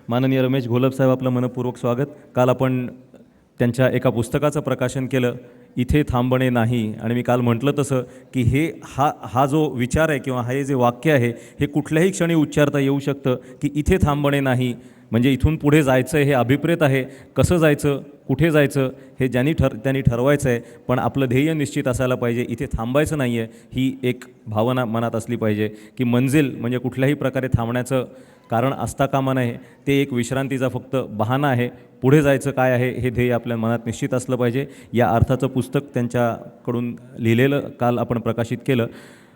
माननीय रमेश घोलप साहेब, आपलं मनपूर्वक स्वागत. काल आपण त्यांच्या एका पुस्तकाचं प्रकाशन केलं, इथे थांबणे नाही. आणि मी काल म्हटलं तसं की हा जो विचार आहे किंवा हे जे वाक्य आहे हे कुठल्याही क्षणी उच्चारता येऊ शकतं की इथे थांबणे नाही, म्हणजे इथून पुढे जायचं हे अभिप्रेत आहे. कसं जायचं, कुठे जायचं हे त्यांनी ठरवायचं आहे. पण आपलं ध्येय निश्चित असायला पाहिजे. इथे थांबायचं नाही आहे ही एक भावना मनात असली पाहिजे की मंजिल म्हणजे कुठल्याही प्रकारे थांबण्याचं कारण असता कामा नये. ते एक विश्रांतीचा फक्त बहाणा आहे. पुढे जायचं काय आहे हे ध्येय आपल्या मनात निश्चित असलं पाहिजे. या अर्थाचं पुस्तक त्यांच्याकडून लिहिलेलं काल आपण प्रकाशित केलं.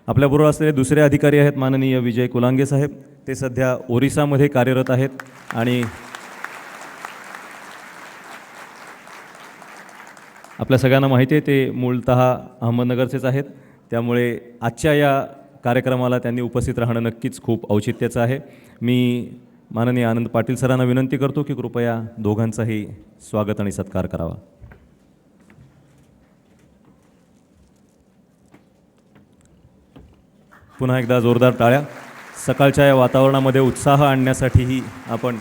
आपल्याबरोबर असलेले दुसरे अधिकारी आहेत माननीय विजय कुलांगे साहेब. ते सध्या ओरिसामध्ये कार्यरत आहेत आणि आपल्या सगळ्यांना माहिती आहे ते मूळतः अहमदनगरचेच आहेत. त्यामुळे आजच्या या कार्यक्रमाला त्यांनी उपस्थित राहणं नक्कीच खूप औचित्याचं आहे. मी माननीय आनंद पाटील सरांना विनंती करतो की कृपया दोघांचाही स्वागत आणि सत्कार करावा. पुन्हा एकदा जोरदार टाळ्या. सकाळच्या या वातावरणामध्ये उत्साह आणण्यासाठीही आपण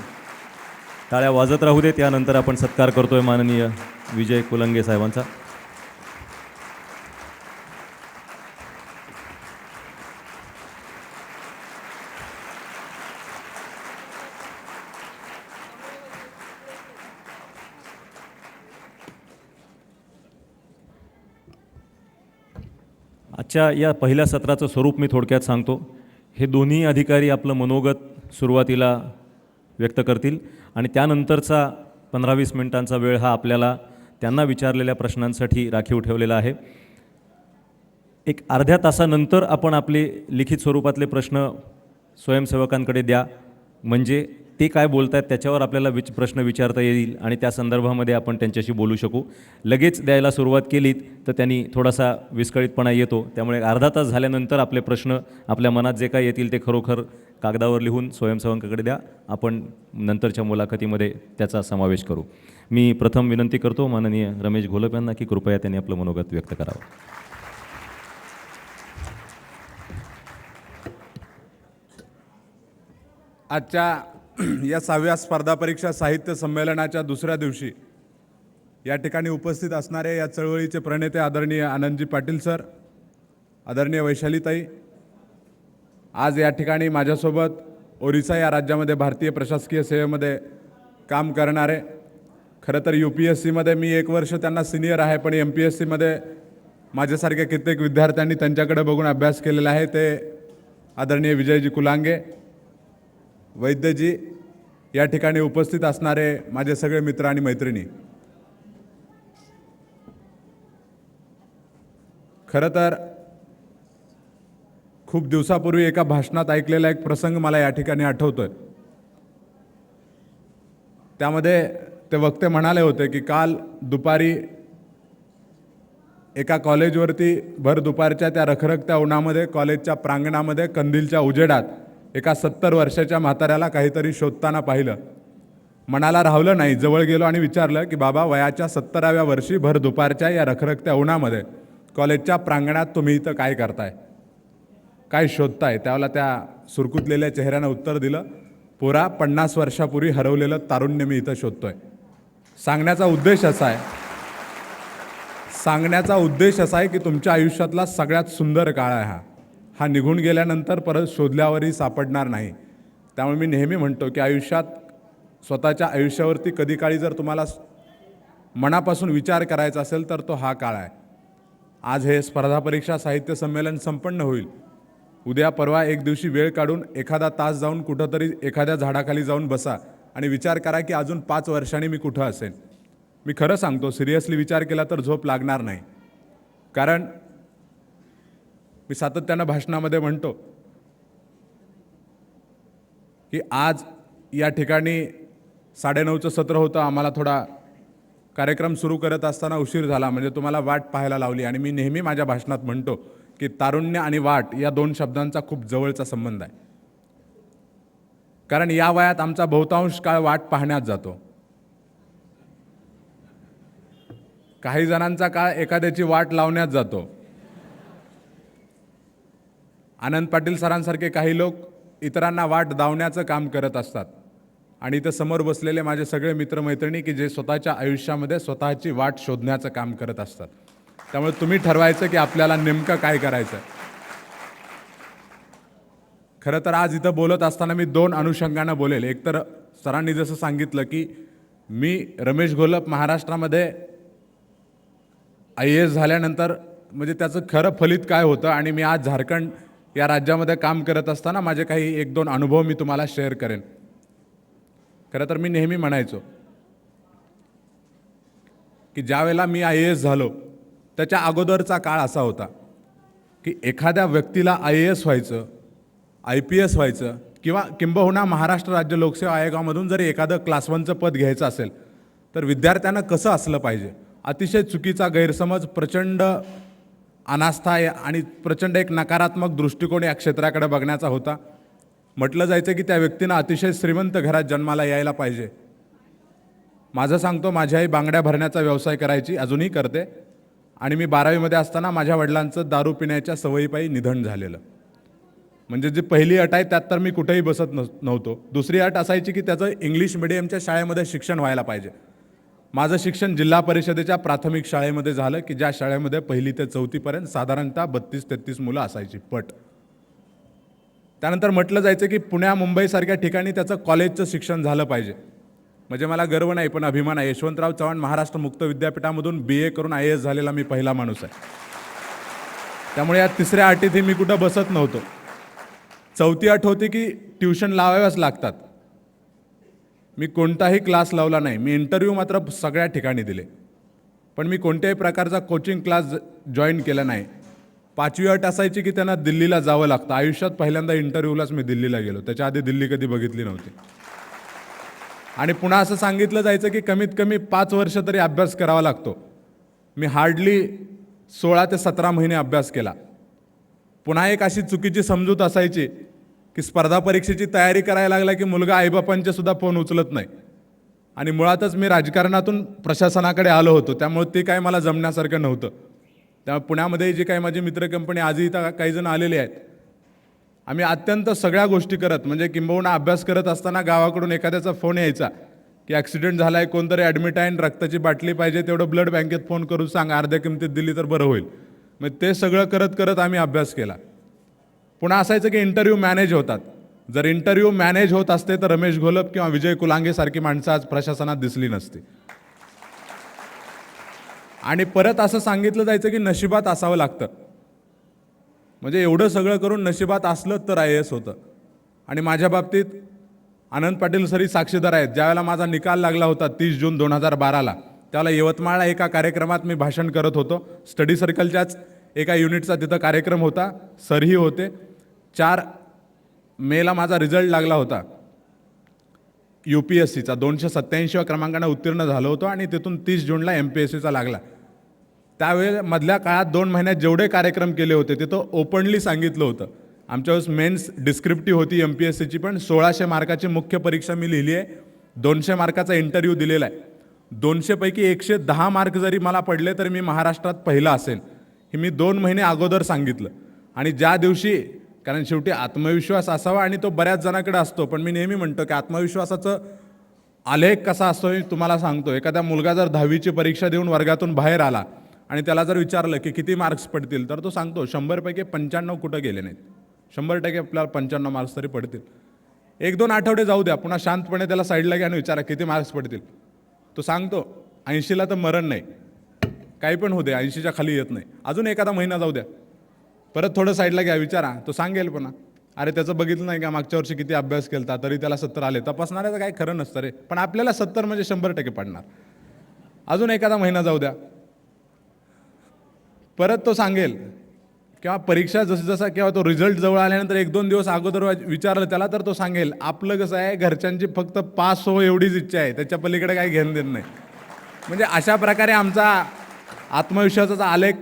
टाळ्या वाजत राहू देत. यानंतर आपण सत्कार करतोय माननीय विजय कुलांगे साहेबांचा. आजच्या या पहिल्या सत्राचं स्वरूप मी थोडक्यात सांगतो. हे दोन्ही अधिकारी आपलं मनोगत सुरुवातीला व्यक्त करतील आणि त्यानंतरचा 15-20 मिनिटांचा वेळ हा आपल्याला त्यांना विचारलेल्या प्रश्नांसाठी राखीव ठेवलेला आहे. एक अर्ध्या तासानंतर आपण आपले लिखित स्वरूपातले प्रश्न स्वयंसेवकांकडे द्या, म्हणजे ते काय बोलत आहेत त्याच्यावर आपल्याला प्रश्न विचारता येईल आणि त्या संदर्भामध्ये आपण त्यांच्याशी बोलू शकू. लगेच द्यायला सुरुवात केलीत तर त्यांनी थोडासा विस्कळीतपणा येतो. त्यामुळे अर्धा तास झाल्यानंतर आपले प्रश्न आपल्या मनात जे काय येतील ते खरोखर कागदावर लिहून स्वयंसेवकांकडे द्या. आपण नंतरच्या मुलाखतीमध्ये त्याचा समावेश करू. मी प्रथम विनंती करतो माननीय रमेश घोलप यांना की कृपया त्यांनी आपलं मनोगत व्यक्त करावं. आजच्या या 6व्या स्पर्धा परीक्षा साहित्य संमेलनाच्या दुसऱ्या दिवशी या ठिकाणी उपस्थित असणारे या चळवळीचे प्रणेते आदरणीय आनंदजी पाटील सर, आदरणीय वैशालीताई, आज या ठिकाणी माझ्यासोबत ओरिसा या राज्यामध्ये भारतीय प्रशासकीय सेवेमध्ये काम करणारे, खरं तर UPSCमध्ये मी 1 वर्ष त्यांना सिनियर आहे, पण MPSCमध्ये माझ्यासारख्या कित्येक विद्यार्थ्यांनी त्यांच्याकडे बघून अभ्यास केलेला आहे, ते आदरणीय विजयजी कुलांगे, वैद्यजी, या ठिकाणी उपस्थित असणारे माझे सगळे मित्र आणि मैत्रिणी. खरं तर खूप दिवसापूर्वी एका भाषणात ऐकलेला एक प्रसंग मला या ठिकाणी आठवतोय. त्यामध्ये ते वक्ते म्हणाले होते की काल दुपारी एका कॉलेजवरती भर दुपारच्या त्या रखरखत्या उन्हामध्ये कॉलेजच्या प्रांगणामध्ये कंदीलच्या उजेडात एका 70 वर्षाच्या म्हाताऱ्याला काहीतरी शोधताना पाहिलं. मनाला राहवलं नाही, जवळ गेलो आणि विचारलं की बाबा, वयाच्या 70व्या वर्षी भर दुपारच्या या रखरखत्या उन्हामध्ये कॉलेजच्या प्रांगणात तुम्ही इथं काय करताय, काय शोधताय? त्यावेळेला त्या सुरकुतलेल्या चेहऱ्यानं उत्तर दिलं, पुरा 50 वर्षापूर्वी हरवलेलं तारुण्य मी इथं शोधतोय. सांगण्याचा उद्देश असा आहे की तुमच्या आयुष्यातला सगळ्यात सुंदर काळ आहे हा निघून गेल्यानंतर परत शोधल्यावरही सापडणार नाही. त्यामुळे मी नेहमी म्हणतो की आयुष्यात स्वतःच्या आयुष्यावरती कधी काळी जर तुम्हाला मनापासून विचार करायचा असेल तर तो हा काळ आहे. आज हे स्पर्धा परीक्षा साहित्य संमेलन संपन्न होईल. उद्या परवा एक दिवशी वेळ काढून एखादा तास जाऊन कुठंतरी एखाद्या झाडाखाली जाऊन बसा आणि विचार करा की अजून 5 वर्षांनी मी कुठं असेन. मी खरं सांगतो, सिरियसली विचार केला तर झोप लागणार नाही. कारण मी सातत्यानं भाषणामध्ये म्हणतो की आज या ठिकाणी 9:30चं सत्र होतं. आम्हाला थोडा कार्यक्रम सुरू करत असताना उशीर झाला, म्हणजे तुम्हाला वाट पाहायला लावली. आणि मी नेहमी माझ्या भाषणात म्हणतो की तारुण्य आणि वाट या 2 शब्दांचा खूप जवळचा संबंध आहे. कारण या वयात आमचा बहुतांश काळ वाट पाहण्यात जातो. काही जणांचा काळ एखाद्याची वाट लावण्यात जातो. आनंद पाटील सरांसारखे काही लोक इतरांना वाट दावण्याचं काम करत असतात. आणि इथं समोर बसलेले माझे सगळे मित्रमैत्रिणी की जे स्वतःच्या आयुष्यामध्ये स्वतःची वाट शोधण्याचं काम करत असतात. त्यामुळे तुम्ही ठरवायचं की आपल्याला नेमकं काय करायचं. खरं तर आज इथं बोलत असताना मी 2 अनुषंगानं बोलेल. एक तर सरांनी जसं सांगितलं की मी रमेश घोलप महाराष्ट्रामध्ये IAS झाल्यानंतर म्हणजे त्याचं खरं फलित काय होतं आणि मी आज झारखंड या राज्यामध्ये काम करत असताना माझे काही 1-2 अनुभव मी तुम्हाला शेअर करेन. खरं तर मी नेहमी म्हणायचो की ज्या वेळेला मी IAS झालो त्याच्या अगोदरचा काळ असा होता की एखाद्या व्यक्तीला IAS व्हायचं, IPS व्हायचं किंवा किंबहुना महाराष्ट्र राज्य लोकसेवा आयोगामधून जर एखादं क्लास 1चं पद घ्यायचं असेल तर विद्यार्थ्यांना कसं असलं पाहिजे. अतिशय चुकीचा गैरसमज, प्रचंड अनास्था आणि प्रचंड एक नकारात्मक दृष्टिकोन या क्षेत्राकडे बघण्याचा होता. म्हटलं जायचं की त्या व्यक्तीनं अतिशय श्रीमंत घरात जन्माला यायला पाहिजे. माझं सांगतो, माझी आई बांगड्या भरण्याचा व्यवसाय करायची, अजूनही करते. आणि मी 12वीमध्ये असताना माझ्या वडिलांचं दारू पिण्याच्या सवयीपायी निधन झालेलं. म्हणजे जी पहिली अट आहे त्यात तर मी कुठेही बसत नव्हतो. दुसरी अट असायची की त्याचं इंग्लिश मिडियमच्या शाळेमध्ये शिक्षण व्हायला पाहिजे. माझं शिक्षण जिल्हा परिषदेच्या प्राथमिक शाळेमध्ये झालं की ज्या शाळेमध्ये 1ली ते 4थीपर्यंत साधारणतः 32-33 मुलं असायची पट. त्यानंतर म्हटलं जायचं की पुण्या मुंबईसारख्या ठिकाणी त्याचं कॉलेजचं शिक्षण झालं पाहिजे. म्हणजे मला गर्व नाही पण अभिमान आहे, यशवंतराव चव्हाण महाराष्ट्र मुक्त विद्यापीठामधून BA करून IAS झालेला मी पहिला माणूस आहे. त्यामुळे या तिसऱ्या अटीतही मी कुठं बसत नव्हतो. 4थी अट होती की ट्युशन लावाव्याच लागतात. मी कोणताही क्लास लावला नाही. मी इंटरव्ह्यू मात्र सगळ्या ठिकाणी दिले, पण मी कोणत्याही प्रकारचा कोचिंग क्लास जॉईन केला नाही. 5वी अट असायची की त्यांना दिल्लीला जावं लागतं. आयुष्यात पहिल्यांदा इंटरव्ह्यूलाच मी दिल्लीला गेलो. त्याच्या आधी दिल्ली कधी बघितली नव्हती. आणि पुन्हा असं सांगितलं जायचं की कमीत कमी 5 वर्ष तरी अभ्यास करावा लागतो. मी हार्डली 16 ते 17 महिने अभ्यास केला. पुन्हा एक अशी चुकीची समजूत असायची की स्पर्धा परीक्षेची तयारी करायला लागला की मुलगा आईबापांचे सुद्धा फोन उचलत नाही. आणि मुळातच मी राजकारणातून प्रशासनाकडे आलो होतो, त्यामुळे ते काय मला जमण्यासारखं नव्हतं. त्यामुळे पुण्यामध्ये जी काही माझी मित्र कंपनी आजही इथं काही जण आलेले आहेत, आम्ही अत्यंत सगळ्या गोष्टी करत म्हणजे किंबहुना अभ्यास करत असताना गावाकडून एखाद्याचा फोन यायचा की ॲक्सिडेंट झाला आहे, कोणतरी ॲडमिट आहे, रक्ताची बाटली पाहिजे, तेवढं ब्लड बँकेत फोन करून सांग, अर्ध्या किमतीत दिली तर बरं होईल. मग ते सगळं करत करत आम्ही अभ्यास केला. पुन्हा असायचं की इंटरव्ह्यू मॅनेज होतात. जर इंटरव्ह्यू मॅनेज होत असते तर रमेश घोलप किंवा विजय कुलांगे सारखी माणसं आज प्रशासनात दिसली नसती. आणि परत असं सांगितलं जायचं की नशिबात असावं लागतं. म्हणजे एवढं सगळं करून नशिबात असलं तर IAS होतं. आणि माझ्या बाबतीत आनंद पाटील सरी साक्षीदार आहेत. ज्यावेळेला माझा निकाल लागला होता 30 जून 2012ला, त्यावेळेला यवतमाळला एका कार्यक्रमात मी भाषण करत होतो. स्टडी सर्कलच्याच एका युनिटचा तिथं कार्यक्रम होता. सरही होते. 4 मेला माझा रिझल्ट लागला होता UPSCचा. 287व्या क्रमांकाने उत्तीर्ण झालो होतो आणि तिथून 30 जूनला MPSCचा लागला. त्यावेळेस मधल्या काळात 2 महिन्यात जेवढे कार्यक्रम केले होते तिथं ओपनली सांगितलं होतं. आमच्या वेळेस मेन्स डिस्क्रिप्टिव्ह होती MPSCची, पण 1600 मार्काची मुख्य परीक्षा मी लिहिली आहे. 200 मार्काचा इंटरव्ह्यू दिलेला आहे. 200 पैकी 110 मार्क जरी मला पडले तरी मी महाराष्ट्रात पहिला असेल, हे मी 2 महिने अगोदर सांगितलं. आणि ज्या दिवशी, कारण शेवटी आत्मविश्वास असावा आणि तो बऱ्याच जणांकडे असतो, पण मी नेहमी म्हणतो की आत्मविश्वासाचं आलेख कसा असतो हे तुम्हाला सांगतो. एखादा मुलगा जर 10वीची परीक्षा देऊन वर्गातून बाहेर आला आणि त्याला जर विचारलं की किती मार्क्स पडतील, तर तो सांगतो 100 पैकी 95 कुठं गेले नाहीत. 100% आपल्याला 95 मार्क्स तरी पडतील. 1-2 आठवडे जाऊ द्या, पुन्हा शांतपणे त्याला साईडला घ्या आणि विचारा किती मार्क्स पडतील. तो सांगतो 80ला तर मरण नाही, काही पण होऊ दे, 80च्या खाली येत नाही. अजून एखादा महिना जाऊ द्या, परत थोडं साईडला घ्या, विचारा. तो सांगेल पुन्हा, अरे त्याचं बघितलं नाही का मागच्या वर्षी किती अभ्यास केला तरी त्याला 70 आले. तपासणाऱ्याचं काही खरं नसतं रे, पण आपल्याला 70 म्हणजे 100% पडणार. अजून एखादा महिना जाऊ द्या, परत तो सांगेल. किंवा परीक्षा जसं किंवा तो रिझल्ट जवळ आल्यानंतर 1-2 दिवस अगोदर विचारलं त्याला, तर तो सांगेल आपलं कसं आहे, घरच्यांची फक्त पास हो एवढीच इच्छा आहे, त्याच्या पलीकडे काही घेणं देणं नाही. म्हणजे अशा प्रकारे आमचा आत्मविश्वासाचा आलेख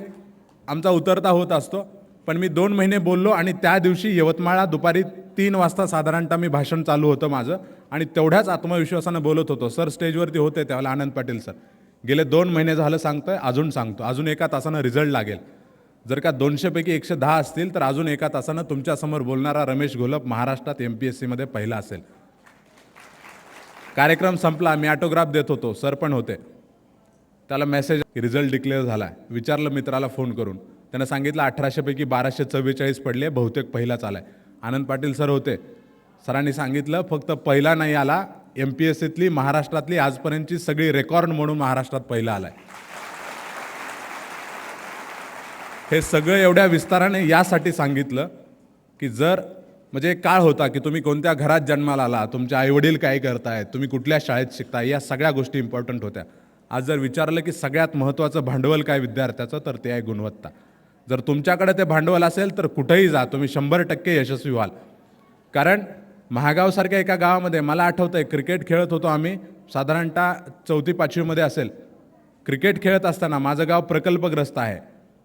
आमचा उतरता होत असतो. पण मी 2 महिने बोललो आणि त्या दिवशी यवतमाळला दुपारी 3 वाजता साधारणतः मी भाषण चालू होतं माझं, आणि तेवढ्याच आत्मविश्वासानं बोलत होतो. सर स्टेजवरती होते त्यावेळेला, आनंद पाटील सर. गेले 2 महिने झालं सांगतोय, अजून सांगतो, अजून एका तासानं रिझल्ट लागेल. जर का 200 पैकी 110 असतील तर अजून एका तासानं तुमच्यासमोर बोलणारा रमेश घोलप महाराष्ट्रात MPSCमध्ये पहिला असेल. कार्यक्रम संपला, मी ऑटोग्राफ देत होतो, सर पण होते. त्याला मेसेज रिझल्ट डिक्लेअर झाला. विचारलं मित्राला फोन करून, त्यानं सांगितलं 1800 पैकी 1244 पडले, बहुतेक पहिलाच आलाय. आनंद पाटील सर होते. सरांनी सांगितलं फक्त पहिला नाही आला, MPSCतली महाराष्ट्रातली आजपर्यंतची सगळी रेकॉर्ड म्हणून महाराष्ट्रात पहिला आलाय. हे सगळं एवढ्या विस्ताराने यासाठी सांगितलं की जर म्हणजे एक काळ होता की तुम्ही कोणत्या घरात जन्माला आला, तुमचे आईवडील काय करतायत, तुम्ही कुठल्या शाळेत शिकताय, या सगळ्या गोष्टी इम्पॉर्टंट होत्या. आज जर विचारलं की सगळ्यात महत्त्वाचं भांडवल काय विद्यार्थ्याचं, तर ते आहे गुणवत्ता. जर तुमच्याकडे ते भांडवल असेल तर कुठेही जा, तुम्ही 100% यशस्वी व्हाल. कारण महागावसारख्या एका गावामध्ये मला आठवतं आहे, क्रिकेट खेळत होतो आम्ही, साधारणतः 4वी-5वीमध्ये असेल. क्रिकेट खेळत असताना माझं गाव प्रकल्पग्रस्त आहे.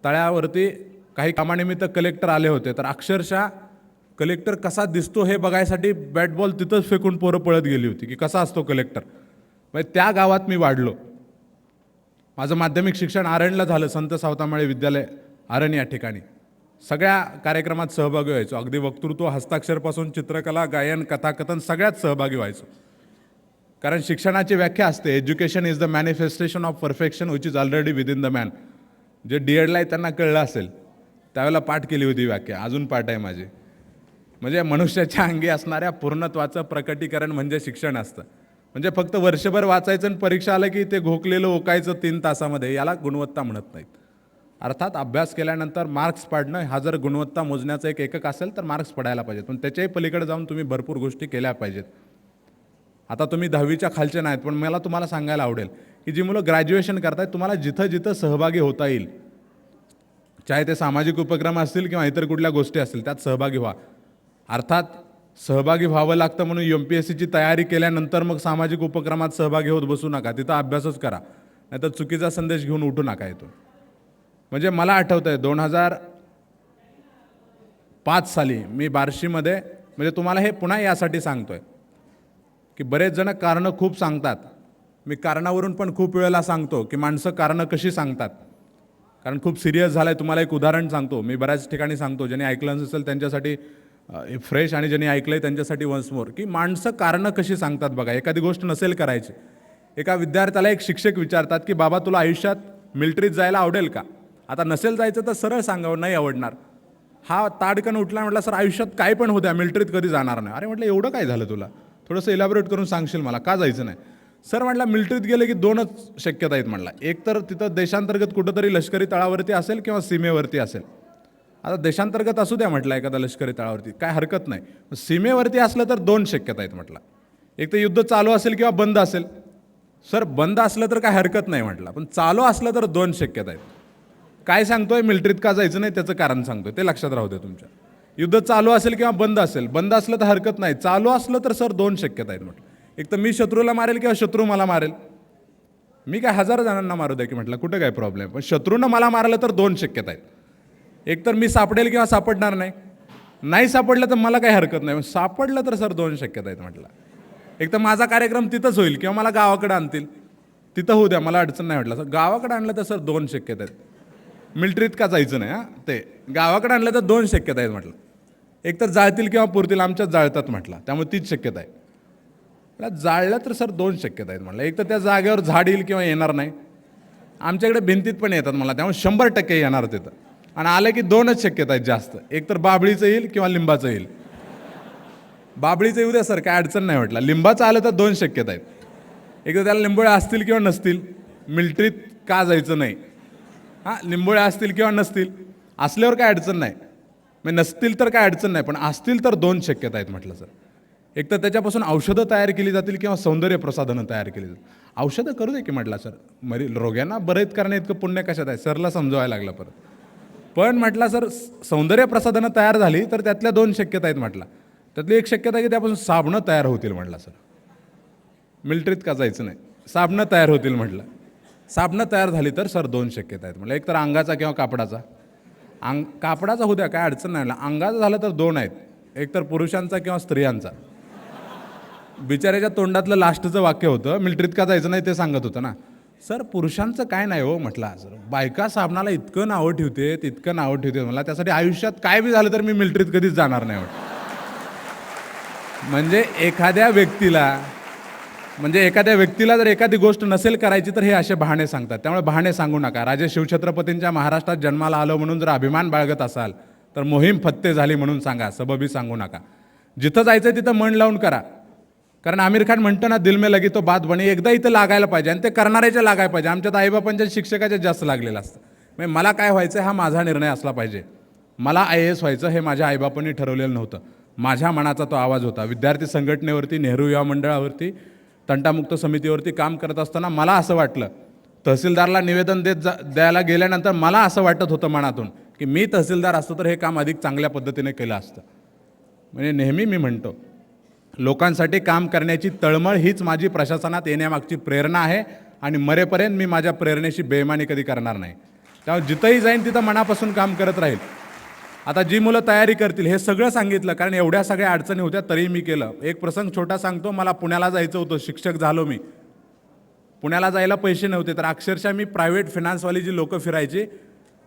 तळ्यावरती काही कामानिमित्त कलेक्टर आले होते, तर अक्षरशः कलेक्टर कसा दिसतो हे बघायसाठी बॅट बॉल तिथंच फेकून पोरं पळत गेली होती की कसा असतो कलेक्टर. म्हणजे त्या गावात मी वाढलो. माझं माध्यमिक शिक्षण आरणला झालं, संत सावतामाळे विद्यालय आरण या ठिकाणी. सगळ्या कार्यक्रमात सहभागी व्हायचो, अगदी वक्तृत्व, हस्ताक्षरपासून चित्रकला, गायन, कथाकथन सगळ्यात सहभागी व्हायचो. कारण शिक्षणाची व्याख्या असते, education is the manifestation of perfection which is already within the man. जे D.Edला आहे त्यांना कळलं असेल, त्यावेळेला पाठ केली होती व्याख्या, अजून पाठ आहे माझी. म्हणजे मनुष्याच्या अंगी असणाऱ्या पूर्णत्वाचं प्रकटीकरण म्हणजे शिक्षण असतं. म्हणजे फक्त वर्षभर वाचायचं आणि परीक्षा आलं की ते घोकलेलं ओकायचं 3 तासामध्ये, याला गुणवत्ता म्हणत नाहीत. अर्थात अभ्यास केल्यानंतर मार्क्स पाडणं हा जर गुणवत्ता मोजण्याचं एक एकक असेल तर मार्क्स पडायला पाहिजेत, पण त्याच्याही पलीकडे जाऊन तुम्ही भरपूर गोष्टी केल्या पाहिजेत. आता तुम्ही 10वीच्या खालचे नाहीत, पण मला तुम्हाला सांगायला आवडेल की जी मुलं ग्रॅज्युएशन करतायत, तुम्हाला जिथं जिथं सहभागी होता येईल, चाहे ते सामाजिक उपक्रम असतील किंवा इतर कुठल्या गोष्टी असतील, त्यात सहभागी व्हा. अर्थात सहभागी व्हावं लागतं म्हणून MPSCची तयारी केल्यानंतर मग सामाजिक उपक्रमात सहभागी होत बसू नका, तिथं अभ्यासच करा, नाहीतर चुकीचा संदेश घेऊन उठू नका इथून. म्हणजे मला आठवतं आहे 2005 साली मी बार्शीमध्ये, म्हणजे तुम्हाला हे पुन्हा यासाठी सांगतोय की बरेच जण कारणं खूप सांगतात. मी कारणावरून पण खूप वेळेला सांगतो की माणसं कारणं कशी सांगतात, कारण खूप सिरियस झालं आहे. तुम्हाला एक उदाहरण सांगतो, मी बऱ्याच ठिकाणी सांगतो, ज्यांनी ऐकलं नसेल त्यांच्यासाठी फ्रेश, आणि ज्यांनी ऐकलं आहे त्यांच्यासाठी वन्स मोर, की माणसं कारणं कशी सांगतात बघा. एखादी गोष्ट नसेल करायची, एका विद्यार्थ्याला एक शिक्षक विचारतात की बाबा तुला आयुष्यात मिलिटरीत जायला आवडेल का. आता नसेल जायचं तर सरळ सांगावं, नाही आवडणार. हा ताडकन उठला, म्हटला सर आयुष्यात काय पण होत्या, मिलिटरीत कधी जाणार नाही. अरे म्हटलं एवढं काय झालं तुला, थोडंसं इलॅबोरेट करून सांगशील मला, का जायचं नाही. सर म्हटलं मिलिटरीत गेले की 2च शक्यता आहेत म्हटला, एक तर तिथं देशांतर्गत कुठंतरी लष्करी तळावरती असेल किंवा सीमेवरती असेल. आता देशांतर्गत असू द्या म्हटलं एखादा लष्करी तळावरती, काय हरकत नाही. सीमेवरती असलं तर 2 शक्यता आहेत म्हटलं, एक तर युद्ध चालू असेल किंवा बंद असेल. सर बंद असलं तर काय हरकत नाही म्हटलं, पण चालू असलं तर 2 शक्यता आहेत. काय सांगतोय, मिलिटरीत का जायचं नाही त्याचं कारण सांगतोय, ते लक्षात राहू दे तुमच्या. युद्ध चालू असेल किंवा बंद असेल, बंद असलं तर हरकत नाही, चालू असलं तर सर 2 शक्यता आहेत म्हटलं. एक तर मी शत्रूला मारेल किंवा शत्रू मला मारेल. मी काय 1000 जणांना मारू द्या की म्हटलं, कुठं काय प्रॉब्लेम, पण शत्रूनं मला मारलं तर 2 शक्यता आहेत. एक तर मी सापडेल किंवा सापडणार नाही, नाही सापडलं तर मला काही हरकत नाही, सापडलं तर सर 2 शक्यता आहेत म्हटलं. एक तर माझा कार्यक्रम तिथंच होईल किंवा मला गावाकडे आणतील, तिथं होऊ द्या, मला अडचण नाही म्हटलं. सर गावाकडे आणलं तर सर 2 शक्यता आहेत. मिलिटरीत का जायचं नाही, हां ते गावाकडे आणलं तर 2 शक्यता आहेत म्हटलं. एक तर जाळतील किंवा पुरतील, आमच्यात जाळतात म्हटलं, त्यामुळे 3च शक्यता आहे. जाळलं तर सर 2 शक्यता आहेत म्हटलं. एक तर त्या जागेवर झाड येईल किंवा येणार नाही. आमच्याकडे भिंतीत पण येतात मला, त्यामुळे 100% येणार तिथं. आणि आलं की 2च शक्यता आहेत जास्त, एक तर बाबळीचं येईल किंवा लिंबाचं येईल. बाबळीचं येऊ द्या सर, काय अडचण नाही म्हटलं. लिंबाचं आलं तर 2 शक्यता आहेत, एक तर त्याला लिंबोळ्या असतील किंवा नसतील. मिलिटरीत का जायचं नाही, हां लिंबोळ्या असतील किंवा नसतील, असल्यावर काय अडचण नाही, मग नसतील तर काय अडचण नाही, पण असतील तर 2 शक्यता आहेत म्हटलं सर. एक तर त्याच्यापासून औषधं तयार केली जातील किंवा सौंदर्य प्रसाधनं तयार केली जातील. औषधं करू दे की म्हटलं सर, रोग्यांना बरेच करणे इतकं पुण्य कशात आहे, सरला समजवायला लागलं परत. पण म्हटलं सर सौंदर्य प्रसाधनं तयार झाली तर त्यातल्या 2 शक्यता आहेत म्हटलं. त्यातली एक शक्यता आहे की त्यापासून साबणं तयार होतील म्हटलं सर. मिलिटरीत का जायचं नाही, साबणं तयार होतील म्हटलं. साबणं तयार झाली तर सर 2 शक्यता आहेत म्हटलं, एक तर अंगाचा किंवा कापडाचा. कापडाचा होऊ द्या, काय अडचण नाही. अंगाचं झालं तर 2 आहेत, एक तर पुरुषांचा किंवा स्त्रियांचा. बिचाऱ्याच्या तोंडातलं लास्टचं वाक्य होतं, मिलिटरीत का जायचं नाही ते सांगत होतं ना. सर पुरुषांचं काय नाही हो म्हटलं. सर बायका साबणाला इतकं नावं ठेवते, इतकं नावं ठेवते मला, त्यासाठी आयुष्यात काय बी झालं तर मी मिलिटरीत कधीच जाणार नाही म्हटलं. म्हणजे एखाद्या व्यक्तीला म्हणजे एखाद्या व्यक्तीला जर एखादी गोष्ट नसेल करायची तर हे असे बहाणे सांगतात. त्यामुळे बहाणे सांगू नका. राजे शिवछत्रपतींच्या महाराष्ट्रात जन्माला आलो म्हणून जर अभिमान बाळगत असाल तर मोहीम फत्ते झाली म्हणून सांगा, सबबी सांगू नका. जिथं जायचं तिथं मन लावून करा. कारण आमिर खान म्हणतो ना, दिल में लगी तो बात बनी. एकदा इथं लागायला पाहिजे आणि ते करणाऱ्याच्या लागायला पाहिजे. आमच्यात आईबापांच्या शिक्षकाच्या जास्त लागलेलं असतं. म्हणजे मला काय व्हायचं हा माझा निर्णय असला पाहिजे. मला IAS व्हायचं हे माझ्या आईबापांनी ठरवलेलं नव्हतं. माझ्या मनाचा तो आवाज होता. विद्यार्थी संघटनेवरती, नेहरू युवा मंडळावरती, तंटामुक्त समितीवरती काम करत असताना मला असं वाटलं, तहसीलदारला निवेदन द्यायला गेल्यानंतर मला असं वाटत होतं मनातून की मी तहसीलदार असतो तर हे काम अधिक चांगल्या पद्धतीने केलं असतं. म्हणजे नेहमी मी म्हणतो, लोकांसाठी काम करण्याची तळमळ हीच माझी प्रशासनात येण्यामागची प्रेरणा आहे आणि मरेपर्यंत मी माझ्या प्रेरणेशी बेईमानी कधी करणार नाही. त्यामुळे जिथंही जाईन तिथं मनापासून काम करत राहील. आता जी मुलं तयारी करतील हे सगळं सांगितलं, कारण एवढ्या सगळ्या अडचणी होत्या तरी मी केलं. एक प्रसंग छोटा सांगतो. मला पुण्याला जायचं होतं, शिक्षक झालो मी. पुण्याला जायला पैसे नव्हते तर अक्षरशः मी प्रायव्हेट फिनान्सवाली जी लोकं फिरायची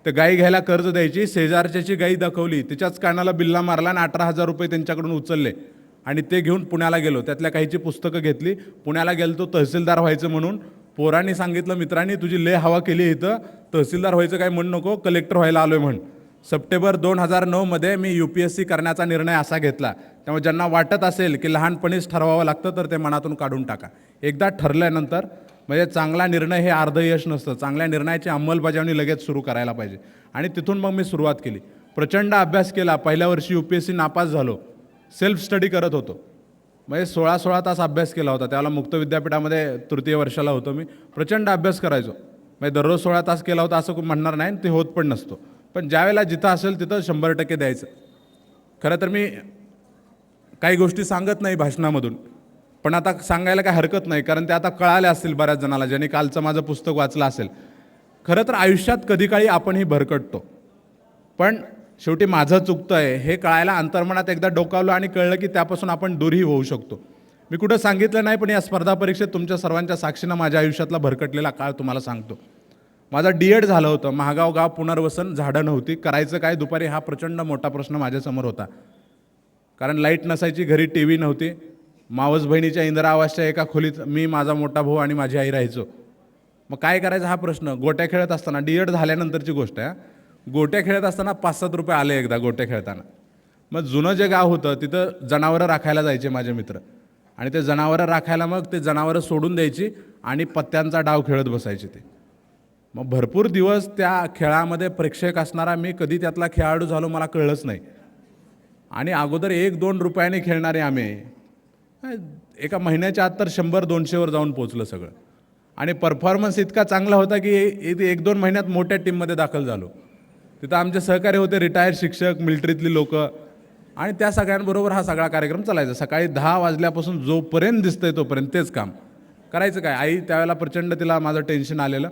ते गाई घ्यायला कर्ज द्यायची. शेजारच्याची गाई दाखवली, तिच्याच कानाला बिल्ला मारला आणि 18,000 रुपये त्यांच्याकडून उचलले आणि ते घेऊन पुण्याला गेलो. त्यातल्या काहीची पुस्तकं घेतली. पुण्याला गेलो तहसीलदार व्हायचं म्हणून. पोरांनी सांगितलं, मित्रांनी तुझी लय हवा केली इथं, तहसीलदार व्हायचं काय म्हणू नको, कलेक्टर व्हायला आलोय म्हण. सप्टेंबर 2009 मी UPSC करण्याचा निर्णय असा घेतला. त्यामुळे ज्यांना वाटत असेल की लहानपणीच ठरवावं लागतं तर ते मनातून काढून टाका. एकदा ठरल्यानंतर म्हणजे चांगला निर्णय हे अर्ध यश नसतं. चांगल्या निर्णयाची अंमलबजावणी लगेच सुरू करायला पाहिजे. आणि तिथून मग मी सुरुवात केली. प्रचंड अभ्यास केला. पहिल्या वर्षी UPSC नापास झालो. सेल्फ स्टडी करत होतो. म्हणजे 16 तास अभ्यास केला होता. त्यावेळेला मुक्त विद्यापीठामध्ये तृतीय वर्षाला होतो मी. प्रचंड अभ्यास करायचो. म्हणजे दररोज 16 तास केला होता असं म्हणणार नाही, ते होत पण नसतो. पण ज्यावेळेला जिथं असेल तिथं 100% द्यायचं. खरं तर मी काही गोष्टी सांगत नाही भाषणामधून, पण आता सांगायला काय हरकत नाही, कारण ते आता कळाले असतील बऱ्याच जणाला ज्यांनी कालचं माझं पुस्तक वाचलं असेल. खरं तर आयुष्यात कधी काळी आपणही भरकटतो, पण शेवटी माझं चुकतं आहे हे कळायला अंतर्मनात एकदा डोकावलं आणि कळलं की त्यापासून आपण दूरही होऊ शकतो. मी कुठं सांगितलं नाही, पण या स्पर्धा परीक्षेत तुमच्या सर्वांच्या साक्षीनं माझ्या आयुष्यातला भरकटलेला काळ तुम्हाला सांगतो. माझा D.Ed झालं होतं. महागाव गाव पुनर्वसन, झाडं नव्हती. करायचं काय दुपारी हा प्रचंड मोठा प्रश्न माझ्यासमोर होता. कारण लाईट नसायची, घरी TV नव्हती. मावस बहिणीच्या इंदिरा आवासच्या एका खोलीत मी, माझा मोठा भाऊ आणि माझी आई राहायचो. मग काय करायचं हा प्रश्न. गोट्या खेळत असताना, D.Ed झाल्यानंतरची गोष्ट आहे, गोट्या खेळत असताना 5-7 रुपये आले एकदा गोट्या खेळताना. मग जुनं जे गाव होतं तिथं जनावरं राखायला जायचे माझे मित्र, आणि ते जनावरं राखायला मग ते जनावरं सोडून द्यायची आणि पत्त्यांचा डाव खेळत बसायचे ते. मग भरपूर दिवस त्या खेळामध्ये प्रेक्षक असणारा मी कधी त्यातला खेळाडू झालो मला कळलंच नाही. आणि अगोदर 1-2 रुपयाने खेळणारे आम्ही एका महिन्याच्या आत तर 100-200 जाऊन पोचलं सगळं. आणि परफॉर्मन्स इतका चांगला होता की 1-2 महिन्यात मोठ्या टीममध्ये दाखल झालो. तिथं आमचे सहकारी होते रिटायर्ड शिक्षक, मिलिटरीतली लोकं, आणि त्या सगळ्यांबरोबर हा सगळा कार्यक्रम चालायचा. सकाळी 10 वाजल्यापासून जोपर्यंत दिसतंय तोपर्यंत तेच काम करायचं. काय आई त्यावेळेला प्रचंड तिला माझं टेन्शन आलेलं,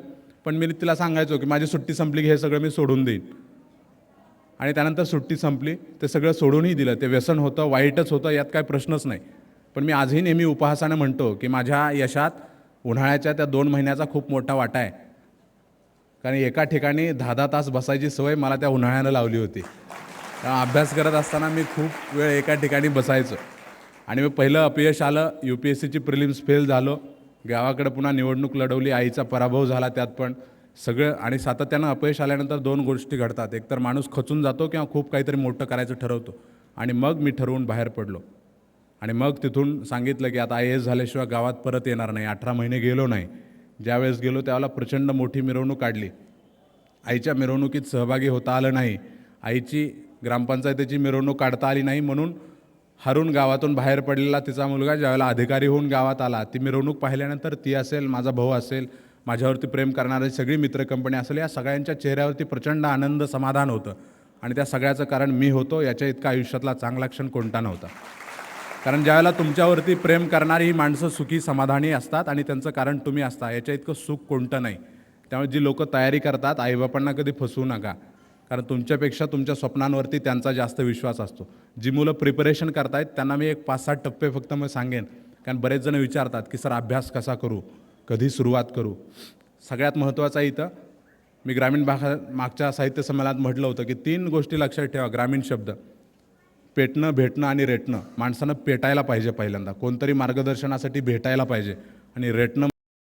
पण मी तिला सांगायचो की माझी सुट्टी संपली की हे सगळं मी सोडून देईन. आणि त्यानंतर सुट्टी संपली, ते सगळं सोडूनही दिलं. ते व्यसन होतं, वाईटच होतं, यात काय प्रश्नच नाही. पण मी आजही नेहमी उपहासाने म्हणतो की माझ्या यशात उन्हाळ्याच्या त्या 2 महिन्याचा खूप मोठा वाटा आहे. कारण एका ठिकाणी 10-10 तास बसायची सवय मला त्या उन्हाळ्यानं लावली होती. अभ्यास करत असताना मी खूप वेळ एका ठिकाणी बसायचो. आणि मी पहिलं अपयश आलं, UPSCची प्रिलिम्स फेल झालो. गावाकडे पुन्हा निवडणूक लढवली, आईचा पराभव झाला त्यात पण सगळं. आणि सातत्यानं अपयश आल्यानंतर 2 गोष्टी घडतात. एक तर माणूस खचून जातो किंवा खूप काहीतरी मोठं करायचं ठरवतो. आणि मग मी ठरवून बाहेर पडलो. आणि मग तिथून सांगितलं की आता IAS झाल्याशिवाय गावात परत येणार नाही. 18 महिने गेलो नाही. ज्यावेळेस गेलो त्यावेळेला प्रचंड मोठी मिरवणूक काढली. आईच्या मिरवणुकीत सहभागी होता आलं नाही. आईची ग्रामपंचायतीची मिरवणूक काढता आली नाही, म्हणून हरून गावातून बाहेर पडलेला तिचा मुलगा ज्यावेळेला अधिकारी होऊन गावात आला, ती मिरवणूक पाहिल्यानंतर ती असेल, माझा भाऊ असेल, माझ्यावरती प्रेम करणारी सगळी मित्रकंपनी असेल, या सगळ्यांच्या चेहऱ्यावरती प्रचंड आनंद, समाधान होतं. आणि त्या सगळ्याचं कारण मी होतो. याच्या इतका आयुष्यातला चांगला क्षण कोणता नव्हता. कारण ज्यावेळेला तुमच्यावरती प्रेम करणारी ही माणसं सुखी समाधानी असतात आणि त्यांचं कारण तुम्ही असता, याच्या इतकं सुख कोणतं नाही. त्यामुळे जी लोकं तयारी करतात, आईबापांना कधी फसवू नका. कारण तुमच्यापेक्षा तुमच्या स्वप्नांवरती त्यांचा जास्त विश्वास असतो. जी मुलं प्रिपरेशन करतायत त्यांना मी एक 5-7 टप्पे फक्त मग सांगेन. कारण बरेच जण विचारतात की सर अभ्यास कसा करू, कधी सुरुवात करू. सगळ्यात महत्त्वाचं इथं मी ग्रामीण भागात मागच्या साहित्य संमेलनात म्हटलं होतं की 3 गोष्टी लक्षात ठेवा. ग्रामीण शब्द, पेटणं, भेटणं आणि रेटणं. माणसानं पेटायला पाहिजे पहिल्यांदा, कोणतरी मार्गदर्शनासाठी भेटायला पाहिजे आणि रेटणं